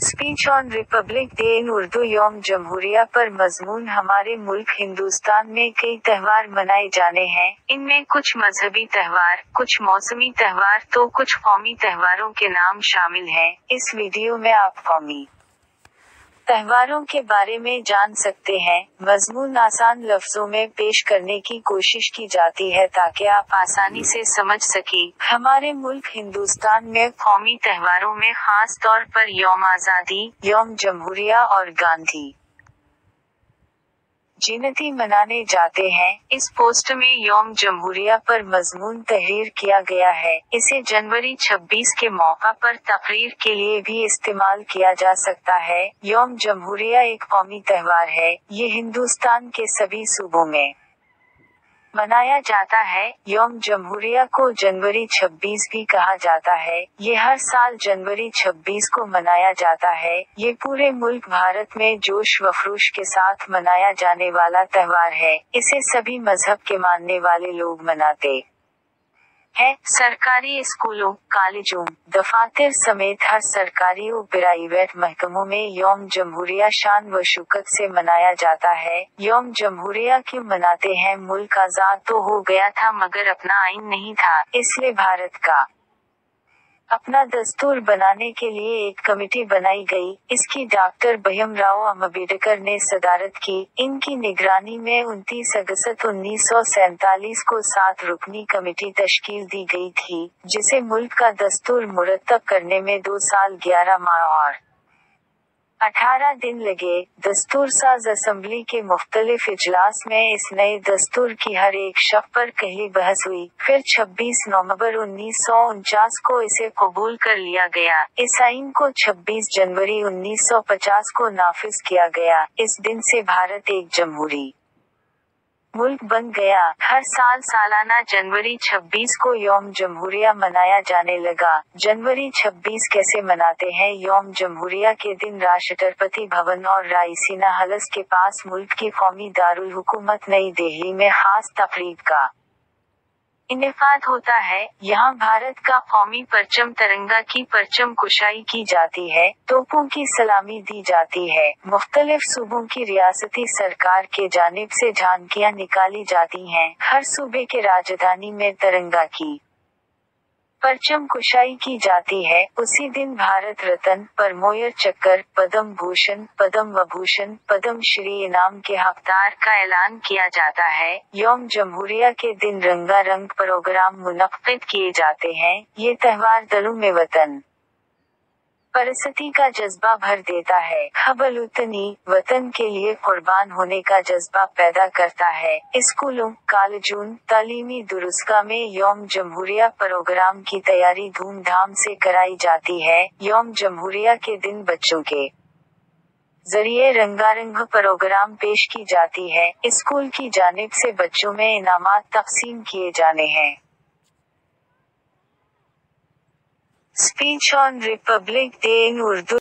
Speech on Republic day in Urdu यौम जमहूरिया पर मजमून हमारे मुल्क हिंदुस्तान में कई त्योहार मनाए जाने हैं। इनमें कुछ मजहबी त्योहार, कुछ मौसमी त्योहार तो कुछ कौमी त्योहारों के नाम शामिल हैं। इस वीडियो में आप कौमी त्योहारों के बारे में जान सकते हैं। मजमून आसान लफ्जों में पेश करने की कोशिश की जाती है ताकि आप आसानी से समझ सकें। हमारे मुल्क हिंदुस्तान में कौमी त्योहारों में खास तौर पर यौम आज़ादी, यौम जमहूरिया और गांधी जयंती मनाने जाते हैं। इस पोस्ट में यौम जमहूरिया पर मजमून तहरीर किया गया है। इसे जनवरी 26 के मौका पर तकरीर के लिए भी इस्तेमाल किया जा सकता है। यौम जमहूरिया एक कौमी त्योहार है। ये हिंदुस्तान के सभी सूबों में मनाया जाता है। यौम जमहूरिया को जनवरी 26 भी कहा जाता है। ये हर साल जनवरी 26 को मनाया जाता है। ये पूरे मुल्क भारत में जोश व खरोश के साथ मनाया जाने वाला त्योहार है। इसे सभी मजहब के मानने वाले लोग मनाते है। सरकारी स्कूलों, कॉलेजों, दफातर समेत हर सरकारी व प्राइवेट महकमों में यौम जमहूरिया शान व शौकत से मनाया जाता है। यौम जमहूरिया क्यों मनाते हैं? मुल्क आजाद तो हो गया था मगर अपना आइन नहीं था, इसलिए भारत का अपना दस्तूर बनाने के लिए एक कमेटी बनाई गई। इसकी डॉक्टर भीमराव अम्बेडकर ने सदारत की। इनकी निगरानी में 29 अगस्त 1947 को 7 रुकनी कमेटी तश्कील दी गई थी, जिसे मुल्क का दस्तूर मुरतब करने में 2 साल 11 माह और 18 दिन लगे। दस्तूर साज असेंबली के मुख्तलिफ इजलास में इस नए दस्तूर की हर एक शर्त पर कही बहस हुई। फिर 26 नवंबर 1949 को इसे कबूल कर लिया गया। इस आइन को 26 जनवरी 1950 को नाफिज किया गया। इस दिन से भारत एक जमहूरी मुल्क बन गया। हर साल सालाना जनवरी 26 को यौम जमहूरिया मनाया जाने लगा। जनवरी 26 कैसे मनाते हैं? यौम जमहूरिया के दिन राष्ट्रपति भवन और रायसीना हाउस के पास मुल्क की कौमी दारुल हुकूमत नई दिल्ली में खास तकरीब का इनेकाद होता है। यहाँ भारत का कौमी परचम तिरंगा की परचम कुशाई की जाती है, तोपों की सलामी दी जाती है। मुख्तलिफ सूबों की रियासती सरकार के जानिब से झांकियाँ निकाली जाती हैं। हर सूबे के राजधानी में तिरंगा की परचम कुशाई की जाती है। उसी दिन भारत रत्न, परमोयर चक्र, पद्म भूषण, पद्म विभूषण, पद्म श्री इनाम के हकदार का ऐलान किया जाता है। यौम जमहूरिया के दिन रंगारंग प्रोग्राम मुनक्किद किए जाते हैं। ये त्योहार दिलों में वतन परस्ती का जज्बा भर देता है। खबलुतनी, वतन के लिए कुर्बान होने का जज्बा पैदा करता है। स्कूलों, कॉलेजों, तालीमी दुरुस्गा में यौम जमहूरिया प्रोग्राम की तैयारी धूमधाम से कराई जाती है। यौम जमहूरिया के दिन बच्चों के जरिए रंगारंग प्रोग्राम पेश की जाती है। स्कूल की जानिब से बच्चों में इनामात तकसीम किए जाने हैं। Speech on Republic day in Urdu